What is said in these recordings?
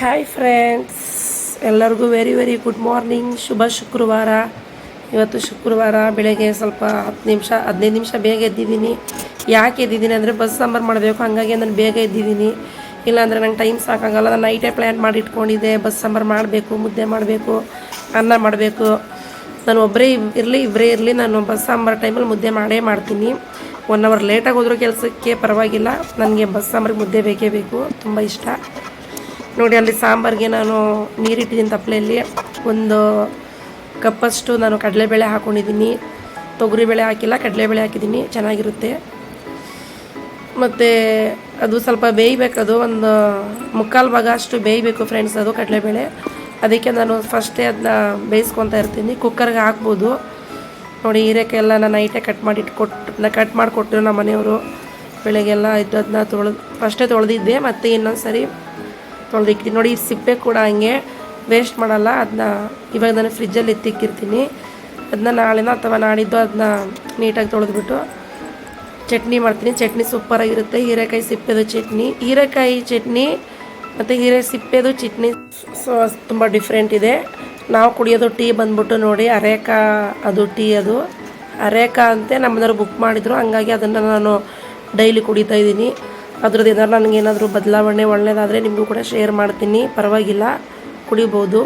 Hi friends, ಎಲ್ಲರಿಗೂ very very good morning. ಶುಭ ಶುಕ್ರವಾರ. ಇವತ್ತು ಶುಕ್ರವಾರ ಬೆಳಗ್ಗೆ ಸ್ವಲ್ಪ 15 ನಿಮಿಷ ಬೇಗ ಎದ್ದಿದ್ದೀನಿ. ಯಾಕೆ ಎದ್ದಿದ್ದೀನಿ ಅಂದರೆ ಬಸ್ ಸಾಂಬಾರು ಮಾಡಬೇಕು, ಹಾಗಾಗಿ ನಾನು ಬೇಗ ಎದ್ದಿದ್ದೀನಿ. ಇಲ್ಲಾಂದರೆ ನಂಗೆ ಟೈಮ್ ಸಾಕಾಗಲ್ಲ. ನಾನು ನೈಟೇ ಪ್ಲ್ಯಾನ್ ಮಾಡಿ ಇಟ್ಕೊಂಡಿದ್ದೆ, ಬಸ್ ಸಾಂಬಾರು ಮಾಡಬೇಕು, ಮುದ್ದೆ ಮಾಡಬೇಕು, ಅನ್ನ ಮಾಡಬೇಕು. ನಾನು ಒಬ್ಬರೇ ಇರಲಿ ನಾನು ಬಸ್ ಸಾಂಬಾರು ಟೈಮಲ್ಲಿ ಮುದ್ದೆ ಮಾಡೇ ಮಾಡ್ತೀನಿ. 1 ಅವರ್ ಲೇಟಾಗಿ ಹೋದರೂ ಕೆಲಸಕ್ಕೆ ಪರವಾಗಿಲ್ಲ, ನನಗೆ ಬಸ್ ಸಾಂಬಾರಿಗೆ ಮುದ್ದೆ ಬೇಕೇ ಬೇಕು, ತುಂಬ ಇಷ್ಟ. ನೋಡಿ, ಅಲ್ಲಿ ಸಾಂಬಾರಿಗೆ ನಾನು ನೀರಿಟ್ಟಿದ್ದೀನಿ. ತಪ್ಪಲೆಯಲ್ಲಿ 1 ಕಪ್ಪಷ್ಟು ನಾನು ಕಡಲೆಬೇಳೆ ಹಾಕ್ಕೊಂಡಿದ್ದೀನಿ. ತೊಗರಿಬೇಳೆ ಹಾಕಿಲ್ಲ, ಕಡಲೆಬೇಳೆ ಹಾಕಿದ್ದೀನಿ, ಚೆನ್ನಾಗಿರುತ್ತೆ. ಮತ್ತು ಅದು ಸ್ವಲ್ಪ ಬೇಯಬೇಕು, ಅದು 1/4 ಭಾಗ ಅಷ್ಟು ಬೇಯಬೇಕು ಫ್ರೆಂಡ್ಸ್, ಅದು ಕಡಲೆಬೇಳೆ. ಅದಕ್ಕೆ ನಾನು ಫಸ್ಟೇ ಅದನ್ನ ಬೇಯಿಸ್ಕೊತಾ ಇರ್ತೀನಿ. ಕುಕ್ಕರ್ಗೆ ಹಾಕ್ಬೋದು. ನೋಡಿ, ಹೀರೆಕಾಯೆಲ್ಲ ನಾನು ನೈಟೇ ಕಟ್ ಮಾಡಿಕೊಟ್ಟು ನಮ್ಮ ಮನೆಯವರು ಬೆಳಗ್ಗೆಲ್ಲ ಇದ್ದು ಅದನ್ನ ಫಸ್ಟೇ ತೊಳೆದಿದ್ದೆ, ಮತ್ತು ಇನ್ನೊಂದು ಸರಿ ತೊಳೆದಿಕ್ತೀನಿ. ನೋಡಿ, ಈ ಸಿಪ್ಪೆ ಕೂಡ ಹಂಗೆ ವೇಸ್ಟ್ ಮಾಡಲ್ಲ. ಅದನ್ನ ಇವಾಗ ನಾನು ಫ್ರಿಜ್ಜಲ್ಲಿ ಎತ್ತಿಕ್ಕಿರ್ತೀನಿ. ಅದನ್ನ ನಾಳೆನೋ ಅಥವಾ ನಾಡಿದ್ದು ಅದನ್ನ ನೀಟಾಗಿ ತೊಳೆದ್ಬಿಟ್ಟು ಚಟ್ನಿ ಮಾಡ್ತೀನಿ. ಚಟ್ನಿ ಸೂಪರಾಗಿರುತ್ತೆ. ಹೀರೆಕಾಯಿ ಸಿಪ್ಪೆದು ಚಟ್ನಿ, ಹೀರೆಕಾಯಿ ಚಟ್ನಿ ಮತ್ತು ಸಿಪ್ಪೆದು ಚಟ್ನಿ ತುಂಬ ಡಿಫ್ರೆಂಟ್ ಇದೆ. ನಾವು ಕುಡಿಯೋದು ಟೀ ಬಂದ್ಬಿಟ್ಟು ನೋಡಿ ಅರೇಕಾ, ಅದು ಟೀ, ಅದು ಅರೇಕಾ ಅಂತೆ ನಮ್ಮದವ್ರು ಬುಕ್ ಮಾಡಿದರು. ಹಂಗಾಗಿ ಅದನ್ನು ನಾನು ಡೈಲಿ ಕುಡಿತಾ ಇದ್ದೀನಿ. ಅದ್ರದ್ದು ಏನಾದ್ರು ನನಗೇನಾದರೂ ಬದಲಾವಣೆ ಒಳ್ಳೆಯದಾದರೆ ನಿಮಗೂ ಕೂಡ ಶೇರ್ ಮಾಡ್ತೀನಿ, ಪರವಾಗಿಲ್ಲ, ಕುಡಿಬೋದು,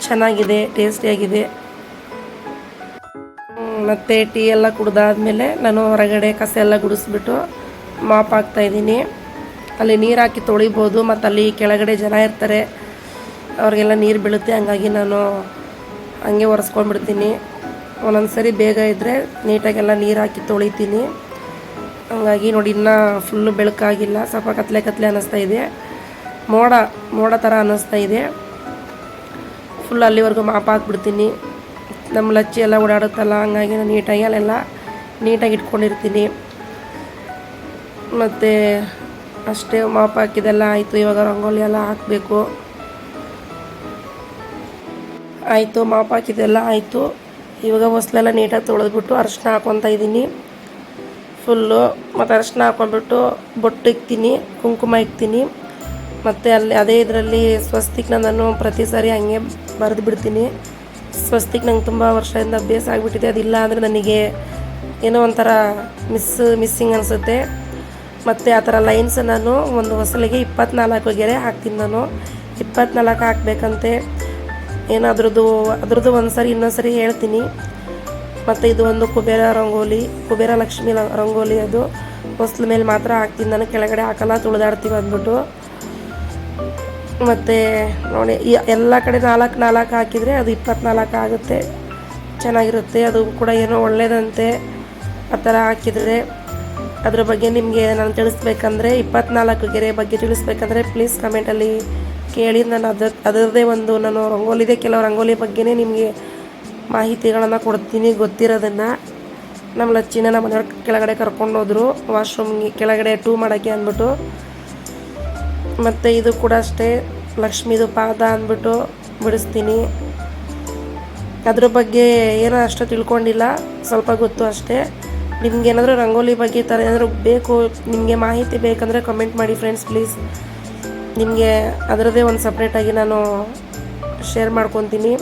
ಚೆನ್ನಾಗಿದೆ, ಟೇಸ್ಟಿಯಾಗಿದೆ. ಮತ್ತು ಟೀ ಎಲ್ಲ ಕುಡ್ದಾದ್ಮೇಲೆ ನಾನು ಹೊರಗಡೆ ಕಸ ಎಲ್ಲ ಗುಡಿಸ್ಬಿಟ್ಟು ಮಾಪ್ ಹಾಕ್ತಾಯಿದ್ದೀನಿ. ಅಲ್ಲಿ ನೀರು ಹಾಕಿ ತೊಳಿಬೋದು, ಮತ್ತು ಅಲ್ಲಿ ಕೆಳಗಡೆ ಜನ ಇರ್ತಾರೆ, ಅವ್ರಿಗೆಲ್ಲ ನೀರು ಬೀಳುತ್ತೆ. ಹಂಗಾಗಿ ನಾನು ಹಂಗೆ ಒರೆಸ್ಕೊಂಡ್ಬಿಡ್ತೀನಿ. ಒಂದೊಂದು ಸರಿ ಬೇಗ ಇದ್ದರೆ ನೀಟಾಗೆಲ್ಲ ನೀರು ಹಾಕಿ ತೊಳಿತೀನಿ. ಹಂಗಾಗಿ ನೋಡಿ, ಇನ್ನೂ ಫುಲ್ಲು ಬೆಳಕಾಗಿಲ್ಲ, ಸ್ವಲ್ಪ ಕತ್ಲೆ ಅನ್ನಿಸ್ತಾ ಇದೆ, ಮೋಡ ಥರ ಅನ್ನಿಸ್ತಾ ಇದೆ. ಫುಲ್ ಅಲ್ಲಿವರೆಗೂ ಮಾಪ್ ಹಾಕ್ಬಿಡ್ತೀನಿ. ನಮ್ಮ ಲಚ್ಚಿ ಎಲ್ಲ ಓಡಾಡುತ್ತಲ್ಲ, ಹಂಗಾಗಿ ನಾನು ನೀಟಾಗಿ ಅಲ್ಲೆಲ್ಲ ನೀಟಾಗಿ ಇಟ್ಕೊಂಡಿರ್ತೀನಿ. ಮತ್ತು ಅಷ್ಟೇ, ಮಾಪ್ ಹಾಕಿದೆಲ್ಲ ಆಯಿತು. ಇವಾಗ ರಂಗೋಲಿ ಎಲ್ಲ ಹಾಕಬೇಕು. ಆಯಿತು, ಮಾಪ್ ಹಾಕಿದೆಲ್ಲ ಆಯಿತು. ಇವಾಗ ಹೊಸ್ಲೆಲ್ಲ ನೀಟಾಗಿ ತೊಳೆದ್ಬಿಟ್ಟು ಅರಿಶಿನ ಹಾಕ್ಕೊತಾ ಇದ್ದೀನಿ ಫುಲ್ಲು. ಮತ್ತು ಅರಿಶಿನ ಹಾಕ್ಕೊಂಡ್ಬಿಟ್ಟು ಬೊಟ್ಟು ಇಕ್ತೀನಿ, ಕುಂಕುಮ ಇಕ್ತೀನಿ. ಮತ್ತು ಅಲ್ಲಿ ಅದೇ ಇದರಲ್ಲಿ ಸ್ವಸ್ತಿಕ್ನ ನಾನು ಪ್ರತಿ ಸಾರಿ ಹಂಗೆ ಬರೆದು ಬಿಡ್ತೀನಿ. ಸ್ವಸ್ತಿಕ್ ನಂಗೆ ತುಂಬ ವರ್ಷದಿಂದ ಅಭ್ಯಾಸ ಆಗಿಬಿಟ್ಟಿದೆ. ಅದಿಲ್ಲ ಅಂದರೆ ನನಗೆ ಏನೋ ಒಂಥರ ಮಿಸ್ಸಿಂಗ್ ಅನಿಸುತ್ತೆ. ಮತ್ತು ಆ ಥರ ಲೈನ್ಸ್ ನಾನು ಒಂದು ಹೊಸಲಿಗೆ 24 ಗೆರೆ ಹಾಕ್ತೀನಿ. ನಾನು 24 ಹಾಕಬೇಕಂತೆ. ಅದ್ರದ್ದು ಒಂದು ಸರಿ ಇನ್ನೊಂದು ಸರಿ ಹೇಳ್ತೀನಿ. ಮತ್ತು ಇದು ಒಂದು ಕುಬೇರ ಲಕ್ಷ್ಮಿ ರಂಗೋಲಿ, ಅದು ಹೊಸ್ಲ ಮೇಲೆ ಮಾತ್ರ ಹಾಕ್ತೀನಿ ನಾನು, ಕೆಳಗಡೆ ಹಾಕಲ್ಲ, ತುಳಿದಾಡ್ತೀವಿ ಅಂದ್ಬಿಟ್ಟು. ಮತ್ತು ನೋಡಿ, ಎಲ್ಲ ಕಡೆ 4 ಹಾಕಿದರೆ ಅದು 24 ಆಗುತ್ತೆ, ಚೆನ್ನಾಗಿರುತ್ತೆ. ಅದು ಕೂಡ ಏನೋ ಒಳ್ಳೆಯದಂತೆ ಆ ಥರ ಹಾಕಿದರೆ. ಅದ್ರ ಬಗ್ಗೆ ನಿಮಗೆ ನಾನು ತಿಳಿಸ್ಬೇಕಂದ್ರೆ, 24 ಗೆರೆ ಬಗ್ಗೆ ತಿಳಿಸ್ಬೇಕಂದ್ರೆ ಪ್ಲೀಸ್ ಕಮೆಂಟಲ್ಲಿ ಕೇಳಿ. ನಾನು ಅದರದ್ದೇ ಒಂದು ನಾನು ಕೆಲವು ರಂಗೋಲಿ ಬಗ್ಗೆನೇ ನಿಮಗೆ ಮಾಹಿತಿಗಳನ್ನು ಕೊಡ್ತೀನಿ, ಗೊತ್ತಿರೋದನ್ನು. ನಮ್ಮ ಲಚ್ಚಿನ ನಮ್ಮ ಮನೆಯವ್ರ ಕೆಳಗಡೆ ಕರ್ಕೊಂಡೋದ್ರು ವಾಶ್ರೂಮ್ಗೆ, ಕೆಳಗಡೆ ಟೂ ಮಾಡೋಕ್ಕೆ ಅಂದ್ಬಿಟ್ಟು. ಮತ್ತು ಇದು ಕೂಡ ಅಷ್ಟೇ, ಲಕ್ಷ್ಮೀದು ಪಾದ ಅಂದ್ಬಿಟ್ಟು ಬಿಡಿಸ್ತೀನಿ. ಅದ್ರ ಬಗ್ಗೆ ಏನೋ ಅಷ್ಟು ತಿಳ್ಕೊಂಡಿಲ್ಲ, ಸ್ವಲ್ಪ ಗೊತ್ತು ಅಷ್ಟೇ. ನಿಮ್ಗೇನಾದರೂ ರಂಗೋಲಿ ಬಗ್ಗೆ ಈ ಥರ ಏನಾದರೂ ಬೇಕು, ನಿಮಗೆ ಮಾಹಿತಿ ಬೇಕಂದರೆ ಕಮೆಂಟ್ ಮಾಡಿ ಫ್ರೆಂಡ್ಸ್, ಪ್ಲೀಸ್. ನಿಮಗೆ ಅದರದ್ದೇ ಒಂದು ಸಪ್ರೇಟಾಗಿ ನಾನು ಶೇರ್ ಮಾಡ್ಕೊತೀನಿ.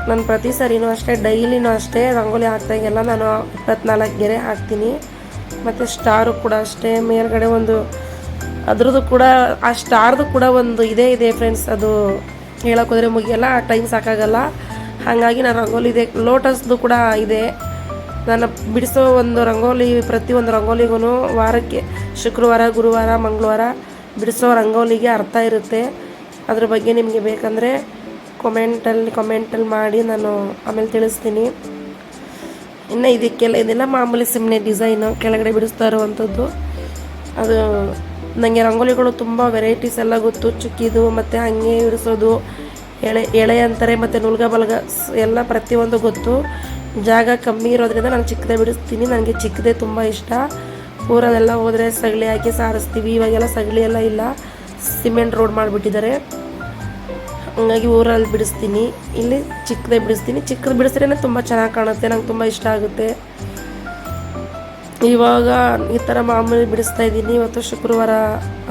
ನಾನು ಪ್ರತಿ ಸರಿನೂ ಅಷ್ಟೇ, ಡೈಲಿನೂ ಅಷ್ಟೇ, ರಂಗೋಲಿ ಹಾಕ್ದಾಗೆಲ್ಲ ನಾನು 24 ಗೆರೆ ಹಾಕ್ತೀನಿ. ಮತ್ತು ಸ್ಟಾರು ಕೂಡ ಅಷ್ಟೇ, ಮೇಲ್ಗಡೆ ಒಂದು ಅದ್ರದ್ದು ಕೂಡ, ಆ ಸ್ಟಾರ್ದು ಕೂಡ ಒಂದು ಇದೆ ಫ್ರೆಂಡ್ಸ್. ಅದು ಹೇಳೋಕೆ ಹೋದರೆ ಮುಗಿಯಲ್ಲ, ಟೈಮ್ ಸಾಕಾಗಲ್ಲ. ಹಾಗಾಗಿ ನಾನು ರಂಗೋಲಿ ಇದೆ, ಲೋಟಸ್ದು ಕೂಡ ಇದೆ. ನಾನು ಬಿಡಿಸೋ ಒಂದು ರಂಗೋಲಿ, ಪ್ರತಿಯೊಂದು ರಂಗೋಲಿಗೂ ವಾರಕ್ಕೆ ಶುಕ್ರವಾರ, ಗುರುವಾರ, ಮಂಗಳವಾರ ಬಿಡಿಸೋ ರಂಗೋಲಿಗೆ ಅರ್ಥ ಇರುತ್ತೆ. ಅದ್ರ ಬಗ್ಗೆ ನಿಮಗೆ ಬೇಕಂದರೆ ಕಮೆಂಟಲ್ಲಿ ಮಾಡಿ, ನಾನು ಆಮೇಲೆ ತಿಳಿಸ್ತೀನಿ. ಇನ್ನು ಇದೆಲ್ಲ ಮಾಮೂಲಿ ಸುಮ್ಮನೆ ಡಿಸೈನು ಕೆಳಗಡೆ ಬಿಡಿಸ್ತಾ ಇರುವಂಥದ್ದು. ಅದು ನನಗೆ ರಂಗೋಲಿಗಳು ತುಂಬ ವೆರೈಟೀಸ್ ಎಲ್ಲ ಗೊತ್ತು. ಚುಕ್ಕಿದು ಮತ್ತು ಹಾಗೆ ಬಿಡಿಸೋದು, ಎಳೆ ಅಂತಾರೆ, ಮತ್ತು ನುಲ್ಗ ಬಲ್ಗ ಎಲ್ಲ ಪ್ರತಿಯೊಂದು ಗೊತ್ತು. ಜಾಗ ಕಮ್ಮಿ ಇರೋದ್ರಿಂದ ನಾನು ಚಿಕ್ಕದೇ ಬಿಡಿಸ್ತೀನಿ. ನನಗೆ ಚಿಕ್ಕದೇ ತುಂಬ ಇಷ್ಟ. ಊರಲ್ಲೆಲ್ಲ ಹೋದರೆ ಸಗಳಿ ಹಾಕಿ ಸಾರಿಸ್ತೀವಿ. ಇವಾಗೆಲ್ಲ ಸಗಳಿ ಎಲ್ಲ ಇಲ್ಲ, ಸಿಮೆಂಟ್ ರೋಡ್ ಮಾಡಿಬಿಟ್ಟಿದ್ದಾರೆ. ಹಂಗಾಗಿ ಊರಲ್ಲಿ ಬಿಡಿಸ್ತೀನಿ. ಇಲ್ಲಿ ಚಿಕ್ಕದೇ ಬಿಡಿಸ್ತೀನಿ. ಚಿಕ್ಕದು ಬಿಡಿಸ್ರೇ ತುಂಬ ಚೆನ್ನಾಗಿ ಕಾಣುತ್ತೆ, ನಂಗೆ ತುಂಬ ಇಷ್ಟ ಆಗುತ್ತೆ. ಇವಾಗ ಈ ಥರ ಮಾಮೂಲಿ ಬಿಡಿಸ್ತಾ ಇದ್ದೀನಿ. ಇವತ್ತು ಶುಕ್ರವಾರ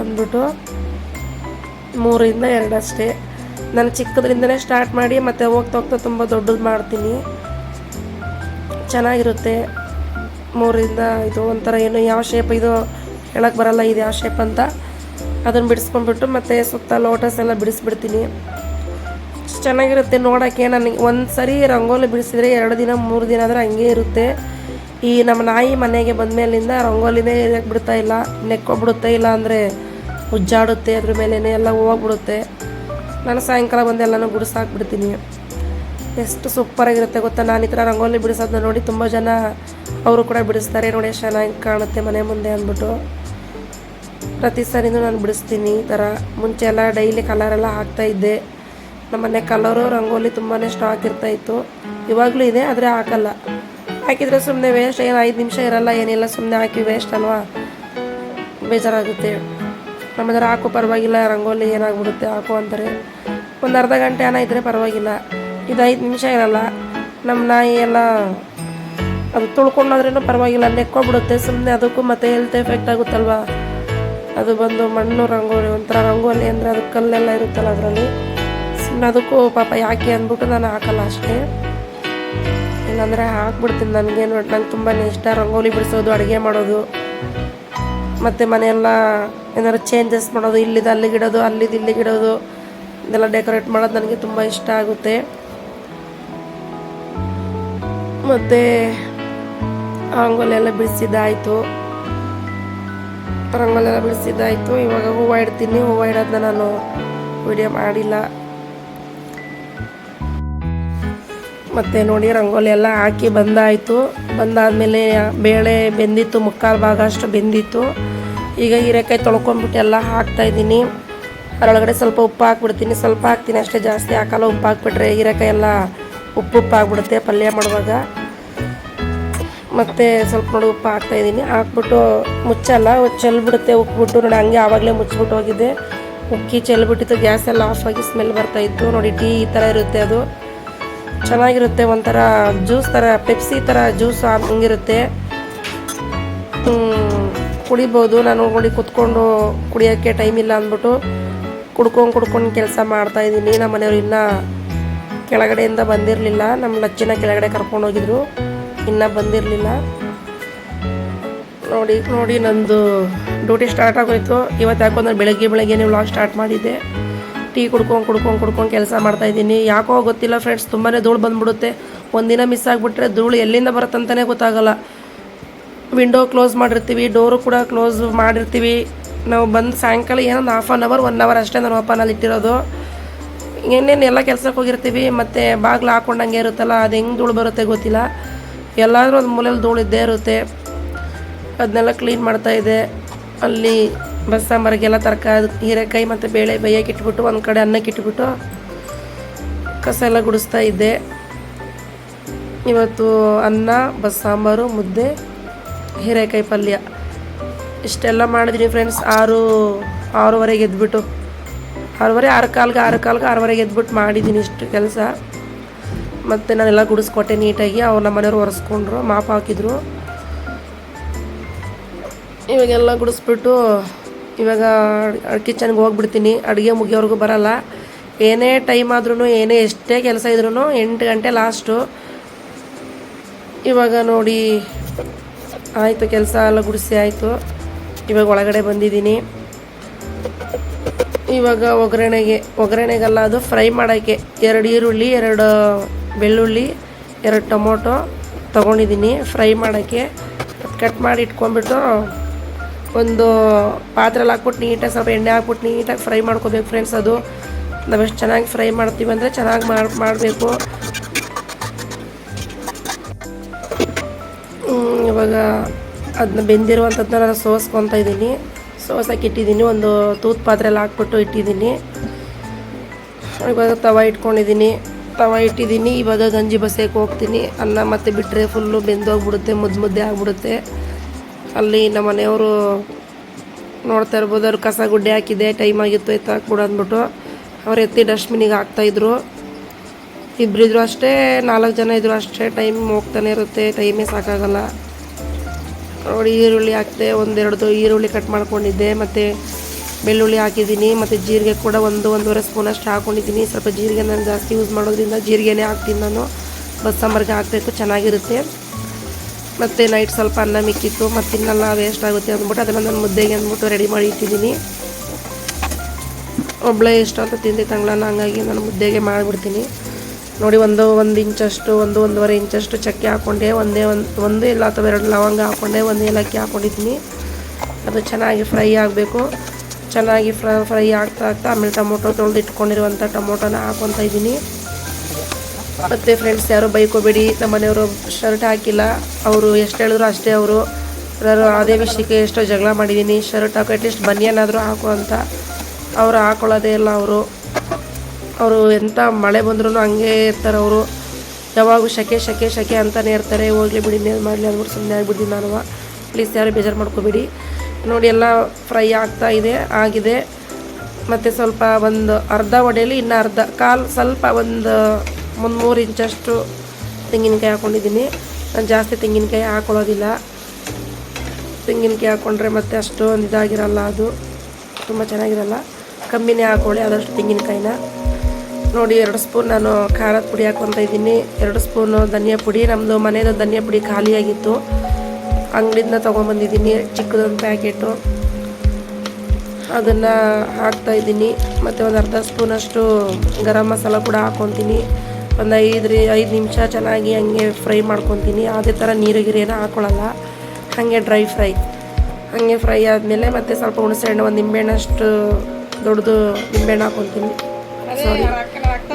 ಅಂದ್ಬಿಟ್ಟು 3ರಿಂದ 2 ಅಷ್ಟೇ. ನಾನು ಚಿಕ್ಕದ್ರಿಂದನೇ ಸ್ಟಾರ್ಟ್ ಮಾಡಿ ಮತ್ತು ಹೋಗ್ತಾ ಹೋಗ್ತಾ ತುಂಬ ದೊಡ್ಡದು ಮಾಡ್ತೀನಿ. ಚೆನ್ನಾಗಿರುತ್ತೆ. 3ರಿಂದ ಇದು ಒಂಥರ ಏನು ಯಾವ ಶೇಪ್ ಇದು ಹೇಳಕ್ಕೆ ಬರಲ್ಲ, ಇದು ಯಾವ ಶೇಪ್ ಅಂತ. ಅದನ್ನು ಬಿಡಿಸ್ಕೊಂಡ್ಬಿಟ್ಟು ಮತ್ತು ಸುತ್ತ ಲೋಟಸ್ ಎಲ್ಲ ಬಿಡಿಸ್ಬಿಡ್ತೀನಿ. ಚೆನ್ನಾಗಿರುತ್ತೆ ನೋಡೋಕ್ಕೆ. ನನಗೆ ಒಂದು ಸರಿ ರಂಗೋಲಿ ಬಿಡಿಸಿದ್ರೆ 2 ದಿನ 3 ದಿನ ಆದರೆ ಹಂಗೆ ಇರುತ್ತೆ. ಈ ನಮ್ಮ ನಾಯಿ ಮನೆಗೆ ಬಂದಮೇಲಿಂದ ರಂಗೋಲಿನೇ ಇರೋಕ್ಕೆ ಬಿಡ್ತಾಯಿಲ್ಲ, ನೆಕ್ಕೊಬಿಡುತ್ತೆ, ಇಲ್ಲ ಅಂದರೆ ಉಜ್ಜಾಡುತ್ತೆ, ಅದ್ರ ಮೇಲೇ ಎಲ್ಲ ಹೋಗ್ಬಿಡುತ್ತೆ. ನಾನು ಸಾಯಂಕಾಲ ಬಂದು ಎಲ್ಲನೂ ಗುಡಿಸಾಕ್ಬಿಡ್ತೀನಿ. ಎಷ್ಟು ಸೂಪರಾಗಿರುತ್ತೆ ಗೊತ್ತಾ. ನಾನು ಈ ಥರ ರಂಗೋಲಿ ಬಿಡಿಸೋದನ್ನ ನೋಡಿ ತುಂಬ ಜನ ಅವರು ಕೂಡ ಬಿಡಿಸ್ತಾರೆ. ನೋಡಿ ಎಷ್ಟು ಚೆನ್ನಾಗಿ ಕಾಣುತ್ತೆ ಮನೆ ಮುಂದೆ ಅಂದ್ಬಿಟ್ಟು ಪ್ರತಿ ಸರಿನೂ ನಾನು ಬಿಡಿಸ್ತೀನಿ ಈ ಥರ. ಮುಂಚೆ ಎಲ್ಲ ಡೈಲಿ ಕಲರೆಲ್ಲ ಹಾಕ್ತಾಯಿದ್ದೆ. ನಮ್ಮನೆ ಕಲರು ರಂಗೋಲಿ ತುಂಬಾ ಸ್ಟಾಕ್ ಇರ್ತಾಯಿತ್ತು. ಇವಾಗಲೂ ಇದೆ, ಆದರೆ ಹಾಕಲ್ಲ. ಹಾಕಿದರೆ ಸುಮ್ಮನೆ ವೇಸ್ಟ್, ಏನು 5 ನಿಮಿಷ ಇರಲ್ಲ, ಏನಿಲ್ಲ, ಸುಮ್ಮನೆ ಹಾಕಿ ವೇಸ್ಟ್ ಅಲ್ವಾ, ಬೇಜಾರಾಗುತ್ತೆ. ನಮ್ಮದ್ರ ಹಾಕು ಪರವಾಗಿಲ್ಲ, ರಂಗೋಲಿ ಏನಾಗ್ಬಿಡುತ್ತೆ ಹಾಕು ಅಂತಾರೆ. ಒಂದು ಅರ್ಧ ಗಂಟೆ ಏನೋ ಇದ್ದರೆ ಪರವಾಗಿಲ್ಲ, ಇದು 5 ನಿಮಿಷ ಇರಲ್ಲ. ನಮ್ಮ ನಾಯಿ ಎಲ್ಲ ಅದು ತುಳ್ಕೊಂಡಾದ್ರೂ ಪರವಾಗಿಲ್ಲ, ನೆಕ್ಕೊಬಿಡುತ್ತೆ ಸುಮ್ಮನೆ. ಅದಕ್ಕೂ ಮತ್ತು ಹೆಲ್ತ್ ಎಫೆಕ್ಟ್ ಆಗುತ್ತಲ್ವ. ಅದು ಬಂದು ಮಣ್ಣು ರಂಗೋಲಿ, ಒಂಥರ ರಂಗೋಲಿ ಅಂದರೆ ಅದು ಕಲ್ಲೆಲ್ಲ ಇರುತ್ತಲ್ಲ ಅದರಲ್ಲಿ, ಸುಮ್ಮನೆ ಅದಕ್ಕೂ ಪಾಪ ಯಾಕೆ ಅಂದ್ಬಿಟ್ಟು ನಾನು ಹಾಕಲ್ಲ ಅಷ್ಟೇ. ಇಲ್ಲಾಂದರೆ ಹಾಕ್ಬಿಡ್ತೀನಿ. ನಂಗೆ ತುಂಬಾ ಇಷ್ಟ ರಂಗೋಲಿ ಬಿಡಿಸೋದು, ಅಡುಗೆ ಮಾಡೋದು, ಮತ್ತು ಮನೆಯೆಲ್ಲ ಏನಾದ್ರು ಚೇಂಜಸ್ ಮಾಡೋದು, ಇಲ್ಲಿದ್ದು ಅಲ್ಲಿಗಿಡೋದು, ಅಲ್ಲಿದ್ದು ಇಲ್ಲಿಗಿಡೋದು, ಇದೆಲ್ಲ ಡೆಕೋರೇಟ್ ಮಾಡೋದು ನನಗೆ ತುಂಬ ಇಷ್ಟ ಆಗುತ್ತೆ. ಮತ್ತು ರಂಗೋಲಿ ಎಲ್ಲ ಬಿಡಿಸಿದ್ದಾಯಿತು. ಇವಾಗ ಹೂವು ಇಡ್ತೀನಿ. ಹೂವು ಇಡೋದನ್ನ ನಾನು ವಿಡಿಯೋ ಮಾಡಿಲ್ಲ. ಮತ್ತು ನೋಡಿ ರಂಗೋಲಿ ಎಲ್ಲ ಹಾಕಿ ಬಂದಾಯಿತು. ಬಂದಾದಮೇಲೆ ಬೇಳೆ ಬೆಂದಿತ್ತು, 3/4 ಭಾಗ ಅಷ್ಟು ಬೆಂದಿತ್ತು. ಈಗ ಹೀರೆಕಾಯಿ ತೊಳ್ಕೊಂಬಿಟ್ಟು ಎಲ್ಲ ಹಾಕ್ತಾಯಿದ್ದೀನಿ. ಅದರೊಳಗಡೆ ಸ್ವಲ್ಪ ಉಪ್ಪು ಹಾಕ್ಬಿಡ್ತೀನಿ. ಸ್ವಲ್ಪ ಹಾಕ್ತೀನಿ ಅಷ್ಟೇ, ಜಾಸ್ತಿ ಹಾಕಲ್ಲ. ಉಪ್ಪು ಹಾಕ್ಬಿಟ್ರೆ ಹೀರೆಕಾಯಿ ಎಲ್ಲ ಉಪ್ಪು ಆಗಿಬಿಡುತ್ತೆ ಪಲ್ಯ ಮಾಡುವಾಗ. ಮತ್ತು ಸ್ವಲ್ಪ ನೋಡಿ ಉಪ್ಪು ಹಾಕ್ತಾಯಿದ್ದೀನಿ. ಹಾಕ್ಬಿಟ್ಟು ಮುಚ್ಚಲ್ಲ, ಚೆಲ್ಬಿಡುತ್ತೆ ಉಪ್ಪಿಬಿಟ್ಟು. ನೋಡಿ ಹಂಗೆ ಆವಾಗಲೇ ಮುಚ್ಚಿಬಿಟ್ಟು ಹೋಗಿದ್ದೆ. ಉಕ್ಕಿ ಚೆಲ್ಬಿಟ್ಟಿತ್ತು, ಗ್ಯಾಸ್ ಎಲ್ಲ ಆಫ್ ಆಗಿ ಸ್ಮೆಲ್ ಬರ್ತಾಯಿತ್ತು. ನೋಡಿ ಟೀ ಈ ಥರ ಇರುತ್ತೆ, ಅದು ಚೆನ್ನಾಗಿರುತ್ತೆ. ಒಂಥರ ಜ್ಯೂಸ್ ಥರ, ಪೆಪ್ಸಿ ಥರ ಜ್ಯೂಸ್ ಹಂಗಿರುತ್ತೆ. ಕುಡಿಬೋದು. ನಾನು ನೋಡಿ ಕುತ್ಕೊಂಡು ಕುಡಿಯೋಕ್ಕೆ ಟೈಮ್ ಇಲ್ಲ ಅಂದ್ಬಿಟ್ಟು ಕುಡ್ಕೊಂಡು ಕೆಲಸ ಮಾಡ್ತಾಯಿದ್ದೀನಿ. ನಮ್ಮ ಮನೆಯವರು ಇನ್ನೂ ಕೆಳಗಡೆಯಿಂದ ಬಂದಿರಲಿಲ್ಲ. ನಮ್ಮ ಲಚ್ಚಿನ ಕೆಳಗಡೆ ಕರ್ಕೊಂಡು ಹೋಗಿದ್ರು, ಇನ್ನೂ ಬಂದಿರಲಿಲ್ಲ. ನೋಡಿ ನಂದು ಡ್ಯೂಟಿ ಸ್ಟಾರ್ಟ್ ಆಗೋಯ್ತು. ಇವತ್ತು ಯಾಕಂದ್ರೆ ಬೆಳಗ್ಗೆ ವ್ಲಾಗ್ ಸ್ಟಾರ್ಟ್ ಮಾಡಿದ್ದೆ. ಟೀ ಕುಡ್ಕೊಂಡು ಕೆಲಸ ಮಾಡ್ತಾಯಿದ್ದೀನಿ. ಯಾಕೋ ಗೊತ್ತಿಲ್ಲ ಫ್ರೆಂಡ್ಸ್, ತುಂಬಾ ಧೂಳು ಬಂದುಬಿಡುತ್ತೆ. ಒಂದಿನ ಮಿಸ್ ಆಗಿಬಿಟ್ರೆ ಧೂಳು ಎಲ್ಲಿಂದ ಬರುತ್ತಂತಲೇ ಗೊತ್ತಾಗಲ್ಲ. ವಿಂಡೋ ಕ್ಲೋಸ್ ಮಾಡಿರ್ತೀವಿ, ಡೋರು ಕೂಡ ಕ್ಲೋಸ್ ಮಾಡಿರ್ತೀವಿ. ನಾವು ಬಂದು ಸಾಯಂಕಾಲ ಏನೊಂದು 1/2 ಅವರ್ 1 ಅವರ್ ಅಷ್ಟೇ ನಾನು ಓಪನಲ್ಲಿ ಇಟ್ಟಿರೋದು. ಎಲ್ಲ ಕೆಲಸಕ್ಕೆ ಹೋಗಿರ್ತೀವಿ, ಮತ್ತು ಬಾಗಿಲು ಹಾಕ್ಕೊಂಡಂಗೆ ಇರುತ್ತಲ್ಲ, ಅದು ಹೆಂಗೆ ಧೂಳು ಬರುತ್ತೆ ಗೊತ್ತಿಲ್ಲ. ಎಲ್ಲಾದರೂ ಒಂದು ಮೂಲೆಯಲ್ಲಿ ಧೂಳು ಇದ್ದೇ ಇರುತ್ತೆ. ಅದನ್ನೆಲ್ಲ ಕ್ಲೀನ್ ಮಾಡ್ತಾಯಿದ್ದೆ. ಅಲ್ಲಿ ಬಸ್ಸಾಂಬಾರಿಗೆಲ್ಲ ತರಕಾರಿ, ಹೀರೆಕಾಯಿ ಮತ್ತು ಬೇಳೆ ಬೇಯಕ್ಕೆ ಇಟ್ಬಿಟ್ಟು ಒಂದು ಕಡೆ ಅನ್ನಕ್ಕೆ ಇಟ್ಬಿಟ್ಟು ಕಸ ಎಲ್ಲ ಗುಡಿಸ್ತಾ ಇದ್ದೆ. ಇವತ್ತು ಅನ್ನ, ಬಸ್ಸಾಂಬಾರು, ಮುದ್ದೆ, ಹೀರೆಕಾಯಿ ಪಲ್ಯ ಇಷ್ಟೆಲ್ಲ ಮಾಡಿದ್ದೀನಿ ಫ್ರೆಂಡ್ಸ್. 6:30 ಎದ್ಬಿಟ್ಟು 6:30 6:15 ಎದ್ಬಿಟ್ಟು ಮಾಡಿದ್ದೀನಿ ಇಷ್ಟು ಕೆಲಸ. ಮತ್ತು ನಾನೆಲ್ಲ ಗುಡಿಸ್ಕೊಟ್ಟೆ ನೀಟಾಗಿ. ಅವ್ರು ನಮ್ಮ ಮನೆಯವ್ರು ಒರೆಸ್ಕೊಂಡ್ರು, ಮಾಪ್ ಹಾಕಿದ್ರು. ಇವಾಗೆಲ್ಲ ಗುಡಿಸ್ಬಿಟ್ಟು ಇವಾಗ ಕಿಚನ್ಗೆ ಹೋಗ್ಬಿಡ್ತೀನಿ. ಅಡುಗೆ ಮುಗಿಯೋವರೆಗೂ ಬರಲ್ಲ. ಏನೇ ಟೈಮ್ ಆದ್ರೂ, ಏನೇ ಎಷ್ಟೇ ಕೆಲಸ ಇದ್ರೂ 8 ಗಂಟೆ ಲಾಸ್ಟು. ಇವಾಗ ನೋಡಿ ಆಯಿತು, ಕೆಲಸ ಎಲ್ಲ ಗುಡಿಸಿ ಆಯಿತು. ಇವಾಗ ಒಳಗಡೆ ಬಂದಿದ್ದೀನಿ. ಇವಾಗ ಒಗ್ಗರಣೆಗೆಲ್ಲ ಅದು ಫ್ರೈ ಮಾಡೋಕ್ಕೆ 2 ಈರುಳ್ಳಿ, 2 ಬೆಳ್ಳುಳ್ಳಿ, 2 ಟೊಮೊಟೊ ತೊಗೊಂಡಿದ್ದೀನಿ ಫ್ರೈ ಮಾಡೋಕ್ಕೆ. ಕಟ್ ಮಾಡಿ ಇಟ್ಕೊಂಡ್ಬಿಟ್ಟು ಒಂದು ಪಾತ್ರೆಯಲ್ಲಿ ಹಾಕ್ಬಿಟ್ಟು ನೀಟಾಗಿ ಸ್ವಲ್ಪ ಎಣ್ಣೆ ಹಾಕ್ಬಿಟ್ಟು ನೀಟಾಗಿ ಫ್ರೈ ಮಾಡ್ಕೋಬೇಕು ಫ್ರೆಂಡ್ಸ್. ಅದು ನಾವು ಎಷ್ಟು ಚೆನ್ನಾಗಿ ಫ್ರೈ ಮಾಡ್ತೀವಿ ಅಂದರೆ ಚೆನ್ನಾಗಿ ಮಾಡಬೇಕು. ಇವಾಗ ಅದನ್ನ ಬೆಂದಿರುವಂಥದ್ದನ್ನ ನಾನು ಸೋಸ್ಕೊತಾ ಇದ್ದೀನಿ. ಸೋಸಕ್ಕೆ ಇಟ್ಟಿದ್ದೀನಿ. ಒಂದು ತೂತ್ ಪಾತ್ರೆಯಲ್ಲಿ ಹಾಕ್ಬಿಟ್ಟು ಇಟ್ಟಿದ್ದೀನಿ. ಇವಾಗ ತವ ಇಟ್ಕೊಂಡಿದ್ದೀನಿ. ಇವಾಗ ಗಂಜಿ ಬಸಿಯಕ್ಕೆ ಹೋಗ್ತೀನಿ. ಅನ್ನ ಮತ್ತು ಬಿಟ್ಟರೆ ಫುಲ್ಲು ಬೆಂದೋಗ್ಬಿಡುತ್ತೆ, ಮುದ್ದೆ ಆಗಿಬಿಡುತ್ತೆ. ಅಲ್ಲಿ ನಮ್ಮ ಮನೆಯವರು ನೋಡ್ತಾ ಇರ್ಬೋದು, ಅವ್ರು ಕಸ ಗುಡ್ಡೆ ಹಾಕಿದ್ದೆ, ಟೈಮ್ ಆಗಿತ್ತು ಎತ್ತು ಹಾಕ್ಬಿಡು ಅಂದ್ಬಿಟ್ಟು ಅವ್ರು ಎತ್ತಿ ಡಸ್ಟ್ಬಿನಿಗೆ ಹಾಕ್ತಾಯಿದ್ರು. ಇಬ್ಬರಿದ್ರು ಅಷ್ಟೇ, 4 ಜನ ಇದ್ದರು ಅಷ್ಟೇ. ಟೈಮ್ ಹೋಗ್ತಾನೆ ಇರುತ್ತೆ, ಟೈಮೇ ಸಾಕಾಗಲ್ಲ. ನೋಡಿ ಈರುಳ್ಳಿ ಹಾಕ್ತೆ, 1-2 ಈರುಳ್ಳಿ ಕಟ್ ಮಾಡ್ಕೊಂಡಿದ್ದೆ. ಮತ್ತು ಬೆಳ್ಳುಳ್ಳಿ ಹಾಕಿದ್ದೀನಿ ಮತ್ತು ಜೀರಿಗೆ ಕೂಡ 1-1.5 ಸ್ಪೂನಷ್ಟು ಹಾಕ್ಕೊಂಡಿದ್ದೀನಿ. ಸ್ವಲ್ಪ ಜೀರಿಗೆ ನಾನು ಜಾಸ್ತಿ ಯೂಸ್ ಮಾಡೋದ್ರಿಂದ ಜೀರಿಗೆನೇ ಹಾಕ್ತೀನಿ ನಾನು. ಬಸ್ಸಾಂಬಾರಿಗೆ ಹಾಕಬೇಕು, ಚೆನ್ನಾಗಿರುತ್ತೆ. ಮತ್ತು ನೈಟ್ ಸ್ವಲ್ಪ ಅನ್ನ ಮಿಕ್ಕಿತ್ತು, ಮತ್ತು ಇನ್ನೆಲ್ಲ ವೇಸ್ಟ್ ಆಗುತ್ತೆ ಅಂದ್ಬಿಟ್ಟು ಅದನ್ನು ನಾನು ಮುದ್ದೆಗೆ ಅಂದ್ಬಿಟ್ಟು ರೆಡಿ ಮಾಡಿ ಇಟ್ಟಿದ್ದೀನಿ. ಒಬ್ಬಳೇ ಎಷ್ಟು ಅಂತ ತಿಂದಿತ್ತಂಗಳನ್ನ, ಹಂಗಾಗಿ ನಾನು ಮುದ್ದೆಗೆ ಮಾಡಿಬಿಡ್ತೀನಿ. ನೋಡಿ, ಒಂದು ಇಂಚಷ್ಟು 1-1.5 ಇಂಚಷ್ಟು ಚಕ್ಕೆ ಹಾಕ್ಕೊಂಡೆ, ಒಂದು ಇಲ್ಲ ಅಥವಾ 2 ಲವಂಗ ಹಾಕ್ಕೊಂಡೆ, 1 ಏಲಕ್ಕಿ ಹಾಕ್ಕೊಂಡಿದ್ದೀನಿ. ಅದು ಚೆನ್ನಾಗಿ ಫ್ರೈ ಆಗಬೇಕು. ಚೆನ್ನಾಗಿ ಫ್ರೈ ಆಗ್ತಾ ಆಮೇಲೆ ಟೊಮೊಟೊ ತೊಳೆದು ಇಟ್ಕೊಂಡಿರುವಂಥ ಟೊಮೊಟೊನ ಹಾಕ್ಕೊತಾ ಇದ್ದೀನಿ. ಮತ್ತು ಫ್ರೆಂಡ್ಸ್, ಯಾರು ಬೈಕೋಬೇಡಿ, ನಮ್ಮ ಮನೆಯವರು ಶರ್ಟ್ ಹಾಕಿಲ್ಲ, ಅವರು ಎಷ್ಟು ಹೇಳಿದ್ರು ಅಷ್ಟೇ. ನಾನು ಅದೇ ವಿಷಯಕ್ಕೆ ಎಷ್ಟೋ ಜಗಳ ಮಾಡಿದ್ದೀನಿ. ಶರ್ಟ್ ಹಾಕೋ ಅಟ್ಲೀಸ್ಟ್ ಬನಿಯನಾದರೂ ಹಾಕೋ ಅಂತ. ಅವರು ಹಾಕೊಳ್ಳೋದೇ ಇಲ್ಲ. ಅವರು ಎಂಥ ಮಳೆ ಬಂದ್ರೂ ಹಂಗೆ ಇರ್ತಾರೆ. ಅವರು ಯಾವಾಗೂ ಶೆಕೆ ಅಂತಲೇ ಇರ್ತಾರೆ. ಹೋಗಲಿ ಬಿಡಿ, ಇನ್ನೇನು ಮಾಡಲಿ ಅಂದ್ಬಿಟ್ಟು ಸುಮ್ಮನೆ ಆಗಿಬಿಡ್ತೀನಿ ನಾನು. ಪ್ಲೀಸ್ ಯಾರು ಬೇಜಾರು ಮಾಡ್ಕೋಬೇಡಿ. ನೋಡಿ, ಎಲ್ಲ ಫ್ರೈ ಆಗಿದೆ. ಮತ್ತು ಸ್ವಲ್ಪ ಒಂದು ಅರ್ಧ ಒಡೆಯಲ್ಲಿ ಇನ್ನೂ ಕಾಲು ಸ್ವಲ್ಪ ಒಂದು 3 ಇಂಚಷ್ಟು ತೆಂಗಿನಕಾಯಿ ಹಾಕ್ಕೊಂಡಿದ್ದೀನಿ. ನಾನು ಜಾಸ್ತಿ ತೆಂಗಿನಕಾಯಿ ಹಾಕ್ಕೊಳ್ಳೋದಿಲ್ಲ. ತೆಂಗಿನಕಾಯಿ ಹಾಕ್ಕೊಂಡ್ರೆ ಮತ್ತು ಅಷ್ಟೊಂದು ಇದಾಗಿರಲ್ಲ, ಅದು ತುಂಬ ಚೆನ್ನಾಗಿರಲ್ಲ. ಕಮ್ಮಿನೇ ಹಾಕ್ಕೊಳ್ಳಿ ಆದಷ್ಟು ತೆಂಗಿನಕಾಯಿನ. ನೋಡಿ, 2 ಸ್ಪೂನ್ ನಾನು ಖಾರದ ಪುಡಿ ಹಾಕ್ಕೊತಾ ಇದ್ದೀನಿ. 2 ಸ್ಪೂನು ಧನಿಯಾ ಪುಡಿ. ನಮ್ಮದು ಮನೆಯದು ಧನಿಯಾ ಪುಡಿ ಖಾಲಿಯಾಗಿತ್ತು, ಅಂಗಡಿಯಿಂದ ತೊಗೊಂಬಂದಿದ್ದೀನಿ ಚಿಕ್ಕದೊಂದು ಪ್ಯಾಕೆಟು. ಅದನ್ನು ಹಾಕ್ತಾಯಿದ್ದೀನಿ. ಮತ್ತು ಒಂದು ಅರ್ಧ ಸ್ಪೂನಷ್ಟು ಗರಂ ಮಸಾಲ ಕೂಡ ಹಾಕ್ಕೊತೀನಿ. ಒಂದು 5 ನಿಮಿಷ ಚೆನ್ನಾಗಿ ಹಂಗೆ ಫ್ರೈ ಮಾಡ್ಕೊತೀನಿ. ಅದೇ ಥರ ನೀರಿಗಿರೇನ ಹಾಕ್ಕೊಳ್ಳಲ್ಲ, ಹಾಗೆ ಡ್ರೈ ಫ್ರೈ. ಹಾಗೆ ಫ್ರೈ ಆದಮೇಲೆ ಮತ್ತು ಸ್ವಲ್ಪ ಹುಣಸೆಹಣ್ಣು, ಒಂದು ನಿಂಬೆಹಣ್ಣಷ್ಟು ದೊಡ್ಡದು ನಿಂಬೆಹಣ್ಣು ಹಾಕ್ಕೊತೀನಿ.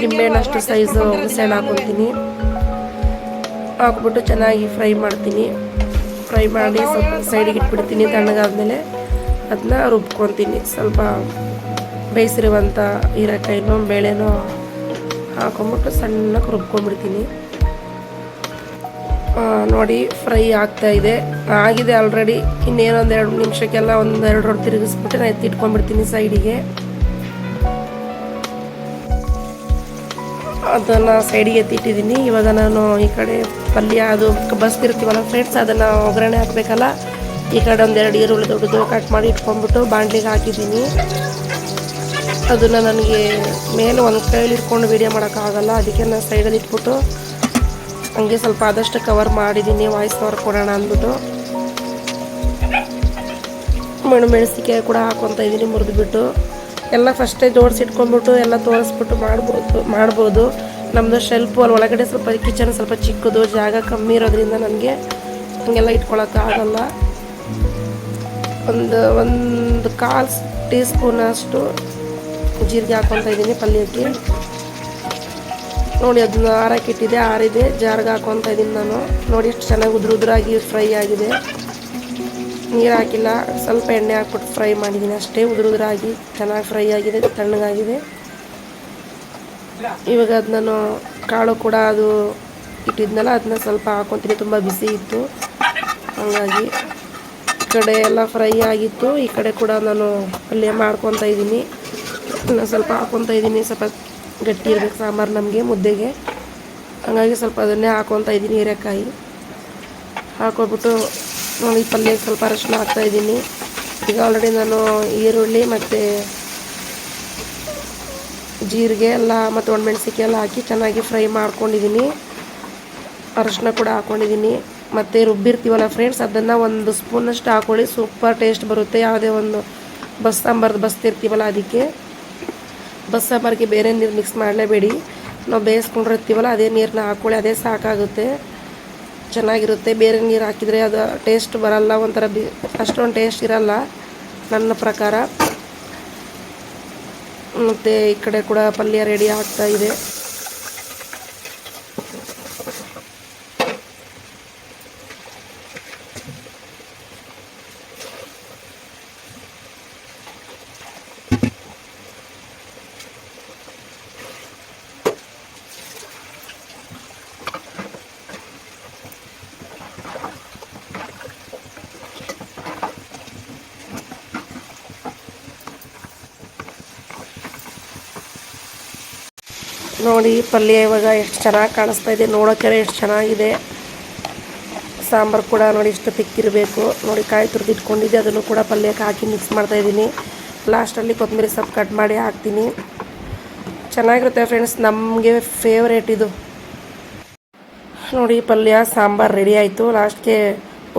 ನಿಂಬೆಹಣ್ಣಷ್ಟು ಸೈಜು ಹುಣಸೆಹಣ್ಣು ಹಾಕ್ಕೊತೀನಿ. ಹಾಕ್ಬಿಟ್ಟು ಚೆನ್ನಾಗಿ ಫ್ರೈ ಮಾಡ್ತೀನಿ. ಫ್ರೈ ಮಾಡಿ ಸ್ವಲ್ಪ ಸೈಡಿಗೆ ಇಟ್ಬಿಡ್ತೀನಿ. ತಣ್ಣಗಾದ್ಮೇಲೆ ಅದನ್ನ ರುಬ್ಕೊತೀನಿ. ಸ್ವಲ್ಪ ಬೇಯಿಸಿರುವಂಥ ಹೀರೆಕಾಯಿನೋ ಬೇಳೆನೋ ಹಾಕೊಂಬಿಟ್ಟು ಸಣ್ಣಕ್ಕೆ ರುಬ್ಕೊಂಡ್ಬಿಡ್ತೀನಿ. ನೋಡಿ, ಫ್ರೈ ಆಗಿದೆ ಆಲ್ರೆಡಿ. ಇನ್ನೇನೊಂದು 2 ನಿಮಿಷಕ್ಕೆಲ್ಲ ಒಂದು 2 ರೊಟ್ಟಿ ತಿರುಗಿಸ್ಬಿಟ್ಟು ನಾನು ಎತ್ತಿಟ್ಕೊಂಡ್ಬಿಡ್ತೀನಿ ಸೈಡಿಗೆ. ಅದನ್ನು ಸೈಡಿಗೆ ಎತ್ತಿಟ್ಟಿದ್ದೀನಿ. ಇವಾಗ ನಾನು ಈ ಕಡೆ ಪಲ್ಯ ಅದು ಬಸ್ತಿರ್ತೀವಲ್ಲ ಫ್ರೆಂಡ್ಸ್, ಅದನ್ನು ಒಗ್ಗರಣೆ ಹಾಕಬೇಕಲ್ಲ. ಈ ಕಡೆ ಒಂದು 2 ಈರುಳ್ಳಿ ದೊಡ್ಡದು ಕಟ್ ಮಾಡಿ ಇಟ್ಕೊಂಡ್ಬಿಟ್ಟು ಬಾಣಲಿಗೆ ಹಾಕಿದ್ದೀನಿ. ಅದನ್ನು ನನಗೆ ಮೇಲೆ ಒಂದು ಕೈಯಲ್ಲಿ ಇಟ್ಕೊಂಡು ವೀಡಿಯೋ ಮಾಡೋಕ್ಕಾಗಲ್ಲ, ಅದಕ್ಕೆ ನಾನು ಸೈಡಲ್ಲಿ ಇಟ್ಬಿಟ್ಟು ಹಂಗೆ ಸ್ವಲ್ಪ ಆದಷ್ಟು ಕವರ್ ಮಾಡಿದ್ದೀನಿ, ವಾಯ್ಸ್ ಕವರ್ ಕೊಡೋಣ ಅಂದ್ಬಿಟ್ಟು. ಮೆಣಸಿನ್ಕಾಯಿ ಕೂಡ ಹಾಕ್ಕೊತಾ ಇದ್ದೀನಿ ಮುರಿದ್ಬಿಟ್ಟು. ಎಲ್ಲ ಫಸ್ಟೇ ಜೋಡಿಸಿಟ್ಕೊಂಡ್ಬಿಟ್ಟು ಎಲ್ಲ ತೋರಿಸ್ಬಿಟ್ಟು ಮಾಡ್ಬೋದು. ನಮ್ಮದು ಶೆಲ್ಫು ಅಲ್ಲಿ ಒಳಗಡೆ ಸ್ವಲ್ಪ ಕಿಚನ್ ಸ್ವಲ್ಪ ಚಿಕ್ಕದು, ಜಾಗ ಕಮ್ಮಿ ಇರೋದ್ರಿಂದ ನನಗೆ ಹಂಗೆಲ್ಲ ಇಟ್ಕೊಳಕ್ಕಾಗಲ್ಲ. ಒಂದು 1/4 ಟೀ ಸ್ಪೂನಷ್ಟು ಜೀರಿಗೆ ಹಾಕ್ಕೊತಾ ಇದ್ದೀನಿ ಪಲ್ಯಕ್ಕೆ. ನೋಡಿ, ಅದನ್ನ ಆರಕ್ಕಿಟ್ಟಿದೆ, ಆರಿದೆ, ಜಾರ್ಗೆ ಹಾಕ್ಕೊತಾ ಇದ್ದೀನಿ ನಾನು. ನೋಡಿ, ಎಷ್ಟು ಚೆನ್ನಾಗಿ ಉದುರಾಗಿ ಫ್ರೈ ಆಗಿದೆ. ನೀರು ಹಾಕಿಲ್ಲ, ಸ್ವಲ್ಪ ಎಣ್ಣೆ ಹಾಕ್ಬಿಟ್ಟು ಫ್ರೈ ಮಾಡಿದ್ದೀನಿ ಅಷ್ಟೇ. ಉದುರಾಗಿ ಚೆನ್ನಾಗಿ ಫ್ರೈ ಆಗಿದೆ, ತಣ್ಣಗಾಗಿದೆ. ಇವಾಗ ಅದು ನಾನು ಕಾಳು ಕೂಡ ಅದು ಇಟ್ಟಿದ್ನಲ್ಲ, ಅದನ್ನ ಸ್ವಲ್ಪ ಹಾಕ್ಕೊತೀನಿ. ತುಂಬ ಬಿಸಿ ಇತ್ತು, ಹಾಗಾಗಿ ಈ ಕಡೆ ಎಲ್ಲ ಫ್ರೈ ಆಗಿತ್ತು. ಈ ಕಡೆ ಕೂಡ ನಾನು ಪಲ್ಯ ಮಾಡ್ಕೊತಾ ಇದ್ದೀನಿ. ಇನ್ನೂ ಸ್ವಲ್ಪ ಹಾಕ್ಕೊತಾ ಇದ್ದೀನಿ. ಸ್ವಲ್ಪ ಗಟ್ಟಿ ಇರಬೇಕು ಸಾಂಬಾರು ನಮಗೆ ಮುದ್ದೆಗೆ, ಹಾಗಾಗಿ ಸ್ವಲ್ಪ ಅದನ್ನೇ ಹಾಕ್ಕೊತಾ ಇದ್ದೀನಿ. ಹೀರೆಕಾಯಿ ಹಾಕ್ಕೊಬಿಟ್ಟು ನೋಡಿ, ಪಲ್ಯಕ್ಕೆ ಸ್ವಲ್ಪ ಅರಶಿನ ಹಾಕ್ತಾಯಿದ್ದೀನಿ. ಈಗ ಆಲ್ರೆಡಿ ನಾನು ಈರುಳ್ಳಿ ಮತ್ತು ಜೀರಿಗೆ ಎಲ್ಲ ಮತ್ತು ಒಣಮೆಣ್ಸಿಕಾಯಿ ಎಲ್ಲ ಹಾಕಿ ಚೆನ್ನಾಗಿ ಫ್ರೈ ಮಾಡ್ಕೊಂಡಿದ್ದೀನಿ. ಅರಶಿನ ಕೂಡ ಹಾಕ್ಕೊಂಡಿದ್ದೀನಿ. ಮತ್ತು ರುಬ್ಬಿರ್ತೀವಲ್ಲ ಫ್ರೆಂಡ್ಸ್, ಅದನ್ನು 1 ಸ್ಪೂನಷ್ಟು ಹಾಕ್ಕೊಳ್ಳಿ, ಸೂಪರ್ ಟೇಸ್ಟ್ ಬರುತ್ತೆ. ಯಾವುದೇ ಒಂದು ಬಸ್ತಿರ್ತೀವಲ್ಲ ಅದಕ್ಕೆ. ಬಸ್ಸಾಂಬಾರಿಗೆ ಬೇರೆ ನೀರು ಮಿಕ್ಸ್ ಮಾಡಲೇಬೇಡಿ. ನಾವು ಬೇಯಿಸ್ಕೊಂಡಿರ್ತೀವಲ್ಲ ಅದೇ ನೀರನ್ನ ಹಾಕ್ಕೊಳ್ಳಿ, ಅದೇ ಸಾಕಾಗುತ್ತೆ, ಚೆನ್ನಾಗಿರುತ್ತೆ. ಬೇರೆ ನೀರು ಹಾಕಿದರೆ ಅದು ಟೇಸ್ಟ್ ಬರಲ್ಲ, ಒಂಥರ ಅಷ್ಟೊಂದು ಟೇಸ್ಟ್ ಇರಲ್ಲ ನನ್ನ ಪ್ರಕಾರ. ಮತ್ತು ಈ ಕಡೆ ಕೂಡ ಪಲ್ಯ ರೆಡಿ ಆಗ್ತಾ ಇದೆ. ನೋಡಿ, ಪಲ್ಯ ಇವಾಗ ಎಷ್ಟು ಚೆನ್ನಾಗಿ ಕಾಣಿಸ್ತಾ ಇದೆ, ನೋಡೋಕ್ಕೆ ಎಷ್ಟು ಚೆನ್ನಾಗಿದೆ. ಸಾಂಬಾರು ಕೂಡ ನೋಡಿ ಇಷ್ಟು ತಿಕ್ಕಿರಬೇಕು. ನೋಡಿ, ಕಾಯಿ ತುರಿದು ಇಟ್ಕೊಂಡಿದ್ದೆ, ಅದನ್ನು ಕೂಡ ಪಲ್ಯಕ್ಕೆ ಹಾಕಿ ಮಿಕ್ಸ್ ಮಾಡ್ತಾಯಿದ್ದೀನಿ. ಲಾಸ್ಟಲ್ಲಿ ಕೊತ್ತಂಬರಿ ಸೊಪ್ಪು ಕಟ್ ಮಾಡಿ ಹಾಕ್ತೀನಿ. ಚೆನ್ನಾಗಿರುತ್ತೆ ಫ್ರೆಂಡ್ಸ್, ನಮಗೆ ಫೇವ್ರೇಟ್ ಇದು. ನೋಡಿ ಪಲ್ಯ ಸಾಂಬಾರು ರೆಡಿ ಆಯಿತು. ಲಾಸ್ಟ್ಗೆ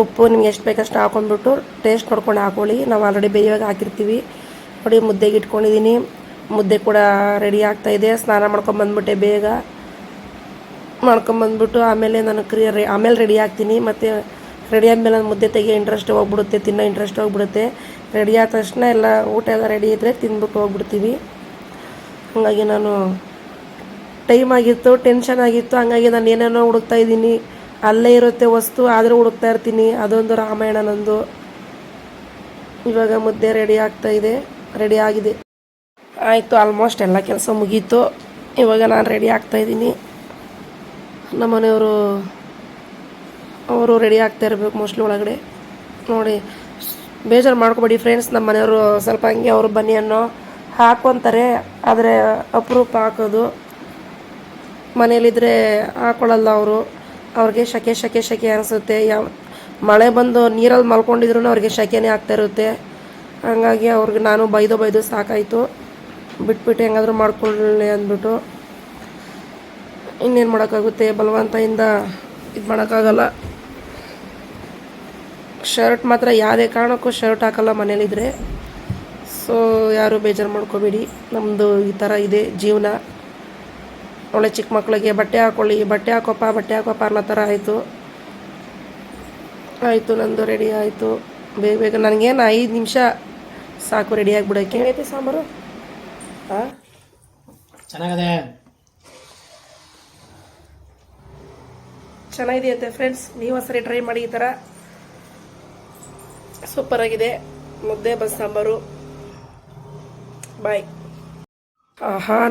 ಉಪ್ಪು ನಿಮ್ಗೆ ಎಷ್ಟು ಬೇಕಷ್ಟು ಹಾಕೊಂಡ್ಬಿಟ್ಟು ಟೇಸ್ಟ್ ನೋಡ್ಕೊಂಡು ಹಾಕೊಳ್ಳಿ. ನಾವು ಆಲ್ರೆಡಿ ಬೇಯುವಾಗ ಹಾಕಿರ್ತೀವಿ. ನೋಡಿ ಮುದ್ದೆಗೆ ಇಟ್ಕೊಂಡಿದ್ದೀನಿ. ಮುದ್ದೆ ಕೂಡ ರೆಡಿ ಆಗ್ತಾಯಿದೆ. ಸ್ನಾನ ಮಾಡ್ಕೊಂಬಂದ್ಬಿಟ್ಟೆ ಬೇಗ ಮಾಡ್ಕೊಂಬಂದ್ಬಿಟ್ಟು ಆಮೇಲೆ ನಾನು ಆಮೇಲೆ ರೆಡಿ ಆಗ್ತೀನಿ. ಮತ್ತು ರೆಡಿ ಆದಮೇಲೆ ನಾನು ಮುದ್ದೆ ತೆಗಿಯೋ ಇಂಟ್ರೆಸ್ಟ್ ಹೋಗ್ಬಿಡುತ್ತೆ, ತಿನ್ನೋ ಇಂಟ್ರೆಸ್ಟ್ ಹೋಗ್ಬಿಡುತ್ತೆ. ರೆಡಿ ಆದ ತಕ್ಷಣ ಎಲ್ಲ ಊಟ ಎಲ್ಲ ರೆಡಿ ಇದ್ದರೆ ತಿಂದ್ಬಿಟ್ಟು ಹೋಗ್ಬಿಡ್ತೀವಿ. ಹಾಗಾಗಿ ನಾನು ಟೈಮ್ ಆಗಿತ್ತು, ಟೆನ್ಷನ್ ಆಗಿತ್ತು. ಹಂಗಾಗಿ ನಾನು ಏನೇನೋ ಹುಡುಕ್ತಾ ಇದ್ದೀನಿ. ಅಲ್ಲೇ ಇರುತ್ತೆ ವಸ್ತು, ಆದರೂ ಹುಡುಕ್ತಾ ಇರ್ತೀನಿ. ಅದೊಂದು ರಾಮಾಯಣ ನಂದು. ಇವಾಗ ಮುದ್ದೆ ರೆಡಿ ಆಗಿದೆ. ಆಯಿತು, ಆಲ್ಮೋಸ್ಟ್ ಎಲ್ಲ ಕೆಲಸ ಮುಗೀತು. ಇವಾಗ ನಾನು ರೆಡಿ ಆಗ್ತಾಯಿದ್ದೀನಿ. ನಮ್ಮ ಮನೆಯವರು ಅವರು ರೆಡಿ ಆಗ್ತಾ ಇರಬೇಕು ಮೋಸ್ಟ್ಲಿ ಒಳಗಡೆ. ನೋಡಿ ಬೇಜಾರು ಮಾಡ್ಕೊಬೇಡಿ ಫ್ರೆಂಡ್ಸ್, ನಮ್ಮ ಮನೆಯವರು ಸ್ವಲ್ಪ ಹಂಗೆ ಅವರು ಬನಿಯನ್ನು ಹಾಕ್ಕೊತಾರೆ, ಆದರೆ ಅಪರೂಪ ಹಾಕೋದು. ಮನೇಲಿದ್ದರೆ ಹಾಕೊಳ್ಳಲ್ಲ ಅವ್ರಿಗೆ ಶೆಕೆ ಅನಿಸುತ್ತೆ. ಮಳೆ ಬಂದು ನೀರಲ್ಲಿ ಮಲ್ಕೊಂಡಿದ್ರು ಅವ್ರಿಗೆ ಶೆಕೆನೇ ಆಗ್ತಾ ಇರುತ್ತೆ. ಹಾಗಾಗಿ ಅವ್ರಿಗೆ ನಾನು ಬೈದು ಸಾಕಾಯಿತು. ಬಿಟ್ಬಿಟ್ಟು ಹೆಂಗಾದ್ರೂ ಮಾಡ್ಕೊಳ್ಳಿ ಅಂದ್ಬಿಟ್ಟು. ಇನ್ನೇನು ಮಾಡೋಕ್ಕಾಗುತ್ತೆ, ಬಲವಂತದಿಂದ ಇದು ಮಾಡೋಕ್ಕಾಗಲ್ಲ. ಶರ್ಟ್ ಮಾತ್ರ ಯಾವುದೇ ಕಾರಣಕ್ಕೂ ಶರ್ಟ್ ಹಾಕಲ್ಲ ಮನೇಲಿದ್ದರೆ. ಸೊ ಯಾರು ಬೇಜಾರು ಮಾಡ್ಕೋಬೇಡಿ, ನಮ್ಮದು ಈ ಥರ ಇದೆ ಜೀವನ. ಒಳ್ಳೆ ಚಿಕ್ಕ ಮಕ್ಕಳಿಗೆ ಬಟ್ಟೆ ಹಾಕೋಪ್ಪ ಅನ್ನೋ ಥರ ಆಯಿತು. ನಂದು ರೆಡಿ ಆಯಿತು. ಬೇಗ ನನಗೇನು 5 ನಿಮಿಷ ಸಾಕು ರೆಡಿಯಾಗಿಬಿಡೋಕ್ಕೆ. ಏನೈತೆ ಸಾಂಬಾರು? ಹಾಂ, ಚೆನ್ನಾಗಿದೆಯಂತೆ ಫ್ರೆಂಡ್ಸ್. ನೀವು ಸರಿ ಟ್ರೈ ಮಾಡಿ. ಈ ಥರ ಸೂಪರಾಗಿದೆ ಮುದ್ದೆ ಬಸ್ಸಾಂಬಾರು. ಬಾಯ್.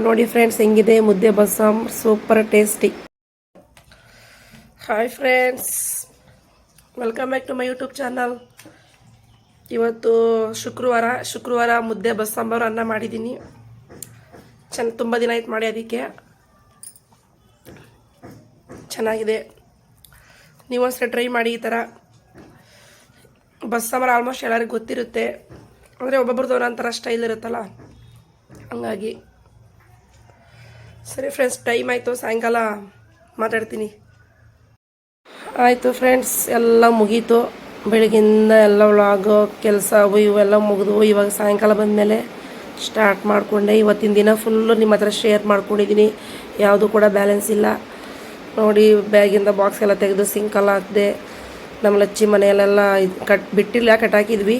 ನೋಡಿ ಫ್ರೆಂಡ್ಸ್ ಹೆಂಗಿದೆ ಮುದ್ದೆ ಬಸ್ಸಾಂಬಾರು, super tasty. Hi friends, welcome back to my YouTube channel. ಇವತ್ತು ಶುಕ್ರವಾರ ಮುದ್ದೆ ಬಸ್ಸಾಂಬಾರು ಅನ್ನ ಮಾಡಿದ್ದೀನಿ. ತುಂಬ ದಿನ ಆಯ್ತು ಮಾಡಿ, ಅದಕ್ಕೆ ಚೆನ್ನಾಗಿದೆ. ನೀವು ಒಂದ್ಸರಿ ಟ್ರೈ ಮಾಡಿ. ಈ ಥರ ಬಸ್ಸಾಂಬಾರು ಆಲ್ಮೋಸ್ಟ್ ಎಲ್ಲರಿಗೂ ಗೊತ್ತಿರುತ್ತೆ, ಅಂದರೆ ಒಬ್ಬೊಬ್ರದ್ದು ಒಂಥರ ಸ್ಟೈಲ್ ಇರುತ್ತಲ್ಲ, ಹಂಗಾಗಿ. ಸರಿ ಫ್ರೆಂಡ್ಸ್, ಟೈಮ್ ಆಯಿತು, ಸಾಯಂಕಾಲ ಮಾತಾಡ್ತೀನಿ. ಆಯಿತು ಫ್ರೆಂಡ್ಸ್, ಎಲ್ಲ ಮುಗೀತು. ಬೆಳಗಿಂದ ಎಲ್ಲ ವ್ಲಾಗು ಕೆಲಸ ಇವೆಲ್ಲ ಮುಗಿದು ಇವಾಗ ಸಾಯಂಕಾಲ ಬಂದಮೇಲೆ ಸ್ಟಾರ್ಟ್ ಮಾಡಿಕೊಂಡೆ. ಇವತ್ತಿನ ದಿನ ಫುಲ್ಲು ನಿಮ್ಮ ಹತ್ರ ಶೇರ್ ಮಾಡ್ಕೊಂಡಿದ್ದೀನಿ. ಯಾವುದೂ ಕೂಡ ಬ್ಯಾಲೆನ್ಸ್ ಇಲ್ಲ. ನೋಡಿ ಬ್ಯಾಗಿಂದ ಬಾಕ್ಸ್ ಎಲ್ಲ ತೆಗೆದು ಸಿಂಕೆಲ್ಲ ಹಾಕಿದೆ. ನಮ್ಮ ಲಚ್ಚಿ ಮನೆಯಲ್ಲೆಲ್ಲ ಕಟ್ ಹಾಕಿದ್ವಿ.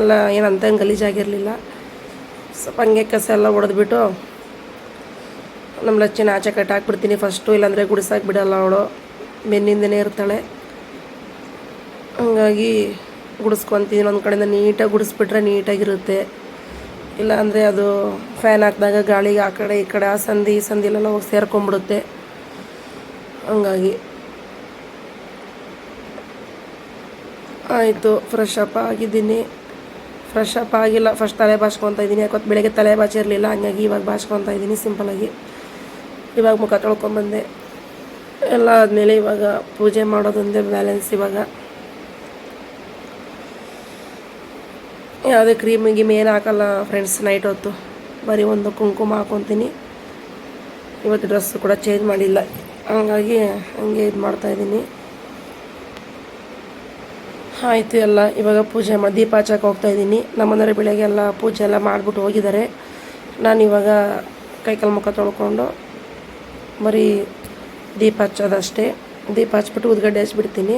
ಎಲ್ಲ ಏನಂತ ಗಲೀಜಾಗಿರಲಿಲ್ಲ. ಸ್ವಲ್ಪ ಹಂಗೆ ಕಸ ಎಲ್ಲ ಹೊಡೆದ್ಬಿಟ್ಟು ನಮ್ಮ ಲಚ್ಚಿನ ಆಚೆ ಕಟ್ಟಾಕ್ಬಿಡ್ತೀನಿ ಫಸ್ಟು, ಇಲ್ಲಾಂದರೆ ಗುಡಿಸಾಕಿ ಬಿಡಲ್ಲ ಅವಳು, ಬೆನ್ನಿಂದನೇ ಇರ್ತಾಳೆ. ಹಂಗಾಗಿ ಗುಡಿಸ್ಕೊತೀನಿ. ಒಂದು ಕಡೆಯಿಂದ ನೀಟಾಗಿ ಗುಡಿಸ್ಬಿಟ್ರೆ ನೀಟಾಗಿರುತ್ತೆ. ಇಲ್ಲ ಅಂದರೆ ಅದು ಫ್ಯಾನ್ ಹಾಕಿದಾಗ ಗಾಳಿಗೆ ಆ ಕಡೆ ಈ ಕಡೆ ಆ ಸಂದಿಲೆಲ್ಲ ಹೋಗಿ ಸೇರ್ಕೊಂಡ್ಬಿಡುತ್ತೆ. ಹಂಗಾಗಿ ಆಯಿತು. ಫ್ರೆಶ್ ಅಪ್ ಆಗಿದ್ದೀನಿ. ಫ್ರೆಶ್ ಅಪ್ ಆಗಿಲ್ಲ, ಫಸ್ಟ್ ತಲೆ ಬಾಚ್ಕೊತಾ ಇದ್ದೀನಿ. ಯಾಕೊತ್ತು ಬೆಳಗ್ಗೆ ತಲೆ ಬಾಚಿರಲಿಲ್ಲ, ಹಂಗಾಗಿ ಇವಾಗ ಬಾಚ್ಕೊತಾ ಇದ್ದೀನಿ ಸಿಂಪಲಾಗಿ. ಇವಾಗ ಮುಖ ತೊಳ್ಕೊಂಬಂದೆ. ಎಲ್ಲ ಆದಮೇಲೆ ಇವಾಗ ಪೂಜೆ ಮಾಡೋದೊಂದೇ ಬ್ಯಾಲೆನ್ಸ್. ಇವಾಗ ಯಾವುದೇ ಕ್ರೀಮಿಗೆ ಏನು ಹಾಕಲ್ಲ ಫ್ರೆಂಡ್ಸ್ ನೈಟ್ ಹೊತ್ತು, ಬರೀ ಒಂದು ಕುಂಕುಮ ಹಾಕ್ಕೊತೀನಿ. ಇವತ್ತು ಡ್ರೆಸ್ಸು ಕೂಡ ಚೇಂಜ್ ಮಾಡಿಲ್ಲ, ಹಂಗಾಗಿ ಹಂಗೆ ಇದು ಮಾಡ್ತಾಯಿದ್ದೀನಿ. ಆಯಿತು. ಎಲ್ಲ ಇವಾಗ ಪೂಜೆ ಮಾಡಿ ದೀಪ ಹಚ್ಚಕ್ಕೆ ಹೋಗ್ತಾಯಿದ್ದೀನಿ. ನಮ್ಮನೆಯವರು ಬೆಳಗ್ಗೆ ಎಲ್ಲ ಪೂಜೆ ಎಲ್ಲ ಮಾಡಿಬಿಟ್ಟು ಹೋಗಿದ್ದಾರೆ. ನಾನಿವಾಗ ಕೈಕಾಲು ಮುಖ ತೊಳ್ಕೊಂಡು ಬರೀ ದೀಪ ಹಚ್ಚೋದಷ್ಟೇ. ದೀಪ ಹಚ್ಬಿಟ್ಟು ಉದ್ಗಡ್ಡೆ ಹಚ್ಬಿಡ್ತೀನಿ.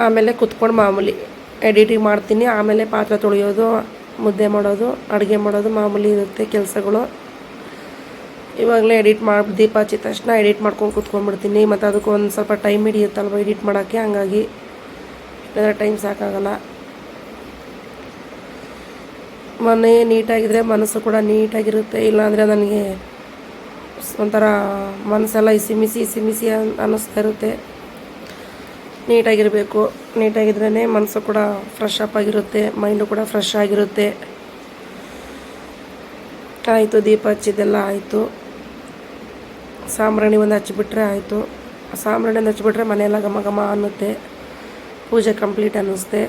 ಆಮೇಲೆ ಕುತ್ಕೊಂಡು ಮಾಮೂಲಿ ಎಡಿಟಿಂಗ್ ಮಾಡ್ತೀನಿ. ಆಮೇಲೆ ಪಾತ್ರೆ ತೊಳೆಯೋದು, ಮುದ್ದೆ ಮಾಡೋದು, ಅಡುಗೆ ಮಾಡೋದು ಮಾಮೂಲಿ ಇರುತ್ತೆ ಕೆಲಸಗಳು. ಇವಾಗಲೇ ದೀಪ ಹಚ್ಚಿದ ತಕ್ಷಣ ಎಡಿಟ್ ಮಾಡ್ಕೊಂಡು ಕುತ್ಕೊಂಡ್ಬಿಡ್ತೀನಿ. ಮತ್ತು ಅದಕ್ಕೆ ಒಂದು ಸ್ವಲ್ಪ ಟೈಮ್ ಹಿಡಿಯುತ್ತಲ್ವ ಎಡಿಟ್ ಮಾಡೋಕ್ಕೆ, ಹಂಗಾಗಿ ಇಲ್ಲಾಂದರೆ ಟೈಮ್ ಸಾಕಾಗಲ್ಲ. ಮನೆ ನೀಟಾಗಿದ್ದರೆ ಮನಸ್ಸು ಕೂಡ ನೀಟಾಗಿರುತ್ತೆ. ಇಲ್ಲಾಂದರೆ ನನಗೆ ಒಂಥರ ಮನಸ್ಸೆಲ್ಲ ಇಸಿ ಅನ್ನಿಸ್ತಾ ಇರುತ್ತೆ. ನೀಟಾಗಿರಬೇಕು. ನೀಟಾಗಿದ್ರೇ ಮನಸ್ಸು ಕೂಡ ಫ್ರೆಶ್ ಅಪ್ ಆಗಿರುತ್ತೆ, ಮೈಂಡು ಕೂಡ ಫ್ರೆಶ್ ಆಗಿರುತ್ತೆ. ಆಯಿತು, ದೀಪ ಹಚ್ಚಿದ್ದೆಲ್ಲ ಆಯಿತು. ಸಾಂಬ್ರಾಣಿ ಒಂದು ಹಚ್ಚಿಬಿಟ್ರೆ ಆಯಿತು. ಸಾಂಬ್ರಾಣಿ ಒಂದು ಹಚ್ಚಿಬಿಟ್ರೆ ಮನೆಯೆಲ್ಲ ಘಮ ಘಮ ಅನ್ನುತ್ತೆ, ಪೂಜೆ ಕಂಪ್ಲೀಟ್ ಅನ್ನಿಸುತ್ತೆ.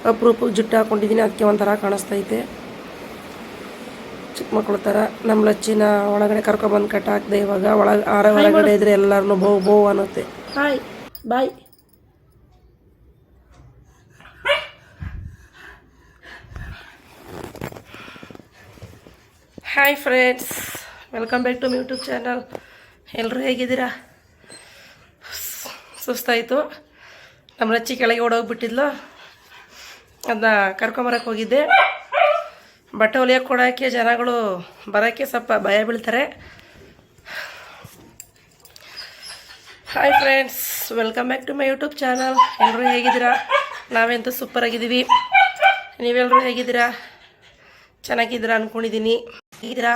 ಅಪರೂಪಕ್ಕೆ ಜುಟ್ಟು ಹಾಕ್ಕೊಂಡಿದ್ದೀನಿ, ಅದಕ್ಕೆ ಒಂಥರ ಕಾಣಿಸ್ತೈತೆ ಚಿಕ್ಕ ಮಕ್ಕಳ ಥರ. ನಮ್ಮ ಲಚ್ಚಿನ ಒಳಗಡೆ ಕರ್ಕೊಬಂದು ಕಟ್ ಹಾಕಿದೆ. ಇವಾಗ ಹೊರಗಡೆ ಇದ್ರೆ ಎಲ್ಲರನ್ನೂ ಬೋ ಅನ್ನುತ್ತೆ. Hi bye. Hi friends, welcome back to my YouTube channel. ಎಲ್ಲರೂ ಹೇಗಿದ್ದೀರಾ? ಸುಸ್ತಾಯಿತು. ನಮ್ಮ ಲಚ್ಚಿ ಕೆಳಗೆ ಓಡೋಗ್ಬಿಟ್ಟಿದ್ಲು, ಅದನ್ನ ಕರ್ಕೊಂಬರಕ್ಕೆ ಹೋಗಿದ್ದೆ. ಬಟ್ಟೆ ಹೊಲಿಯೋಕ್ಕೆ ಕೊಡೋಕ್ಕೆ ಜನಗಳು ಬರೋಕ್ಕೆ ಸ್ವಲ್ಪ ಭಯ ಬೀಳ್ತಾರೆ. Hi friends, welcome back to my YouTube channel. ಎಲ್ಲರೂ ಹೇಗಿದ್ದೀರಾ? ನಾವಂತೂ ಸೂಪರಾಗಿದ್ದೀವಿ. ನೀವೆಲ್ಲರೂ ಹೇಗಿದ್ದೀರಾ? ಚೆನ್ನಾಗಿದ್ದೀರಾ ಅಂದ್ಕೊಂಡಿದ್ದೀನಿ. ಹೇಗಿದ್ದೀರಾ?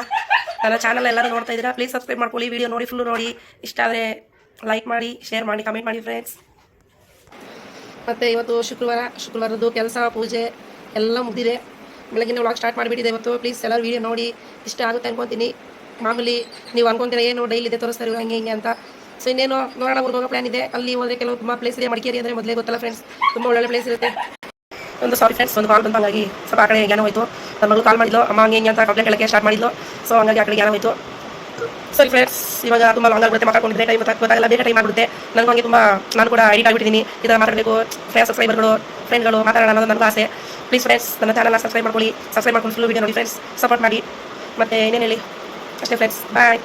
ನನ್ನ ಚಾನಲ್ ಎಲ್ಲರೂ ನೋಡ್ತಾ ಇದ್ದೀರಾ? ಪ್ಲೀಸ್ ಸಬ್ಸ್ಕ್ರೈಬ್ ಮಾಡ್ಕೊಳ್ಳಿ. ವಿಡಿಯೋ ನೋಡಿ, ಫುಲ್ಲು ನೋಡಿ. ಇಷ್ಟ ಆದರೆ ಲೈಕ್ ಮಾಡಿ, ಶೇರ್ ಮಾಡಿ, ಕಮೆಂಟ್ ಮಾಡಿ ಫ್ರೆಂಡ್ಸ್. ಮತ್ತು ಇವತ್ತು ಶುಕ್ರವಾರದ್ದು ಕೆಲಸ, ಪೂಜೆ ಎಲ್ಲ ಮುಗಿದಿದೆ. ಬೆಳಗಿನ ವ್ಲಾಗ್ ಸ್ಟಾರ್ಟ್ ಮಾಡಿಬಿಟ್ಟಿದೆ ಇವತ್ತು. ಪ್ಲೀಸ್ ಎಲ್ಲರೂ ವೀಡಿಯೋ ನೋಡಿ. ಇಷ್ಟ ಆಗುತ್ತೆ ಅನ್ಕೊತೀನಿ. ಮಾಮೂಲಿ ನೀವು ಅನ್ಕೊಂತೀರ ಏನು ಡೈಲಿ ಇದೆ ತೋರಿಸ್ತಾರೆ ಹಂಗೆ ಹಿಂಗೆ ಅಂತ. ಸೊ ಇನ್ನೇನು ನೋಡೋಣ, ಊರಿಗೆ ಹೋಗೋ ಪ್ಲಾನ್ ಇದೆ. ಅಲ್ಲಿ ಹೋದರೆ ಕೆಲವು ತುಂಬ ಪ್ಲೇಸ್ ಇದೆ. ಮಡಿಕೇರಿ ಅಂದರೆ ಮೊದಲೇ ಗೊತ್ತಲ್ಲ ಫ್ರೆಂಡ್ಸ್, ತುಂಬ ಒಳ್ಳೊಳ್ಳೆ ಪ್ಲೇಸ್ ಇರುತ್ತೆ. ಒಂದು ಸಾರಿ ಫ್ರೆಂಡ್ಸ್, ಒಂದು ಕಾಲ್ ಬಂದು ಹಂಗಾಗಿ ಸ್ವಲ್ಪ ಆ ಕಡೆ ಜ್ಞಾನ ಹೋಯಿತು. ನನ್ನ ಮಗಳು ಕಾಲ್ ಮಾಡಿದ್ಲು, ಅಮ್ಮ ಹಂಗೆ ಹಿಂಗೆ ಅಂತ ಕಂಪ್ಲೇಂಟ್ ಹೇಳಕ್ಕೆ ಸ್ಟಾರ್ಟ್ ಮಾಡಿದ್ಲು. ಸೊ ಹಂಗಾಗಿ ಆ ಕಡೆ ಜ್ಞಾನ ಹೋಯಿತು. ಸರಿ ಫ್ರೆಂಡ್ಸ್, ಇವಾಗ ತುಂಬ ಲಾಂಗ್ ಆಗುತ್ತೆ ಮಾತಾಡ್ಕೊಂಡಿದ್ದೆ. ಟೈಮ್ ಗೊತ್ತಾಗಲ್ಲ, ಬೇಗ ಟೈಮ್ ಆಗಿಬಿಡುತ್ತೆ. ನನಗೂ ಹಂಗೆ ತುಂಬ ನಾನು ಕೂಡ ಎಡಿಟ್ ಆಗಿಬಿಟ್ಟಿದ್ದೀನಿ. ಈ ಥರ ಮಾತಾಡಬೇಕು, ಸಬ್ಸ್ಕ್ರೈಬರ್ಗಳು, ಫ್ರೆಂಡ್ಗಳು ಮಾತಾಡೋಣ ಅನ್ನೋದು ನನಗೂ ಆಸೆ. ಪ್ಲೀಸ್ ಫ್ರೆಂಡ್ಸ್, ನನ್ನ ಚಾನಲ್ನ ಸಬ್ಸ್ಕ್ರೈಬ್ ಮಾಡ್ಕೊಳ್ಳಿ. ಸಬ್ಸ್ಕ್ರೈಬ್ ಮಾಡ್ಕೊಂಡು ಫುಲ್ ವೀಡಿಯೋ ನೋಡಿ ಫ್ರೆಂಡ್ಸ್, ಸಪೋರ್ಟ್ ಮಾಡಿ. ಮತ್ತು ಏನೇನು ಹೇಳಿ ಅಷ್ಟೇ ಫ್ರೆಂಡ್ಸ್, ಬಾಯ್.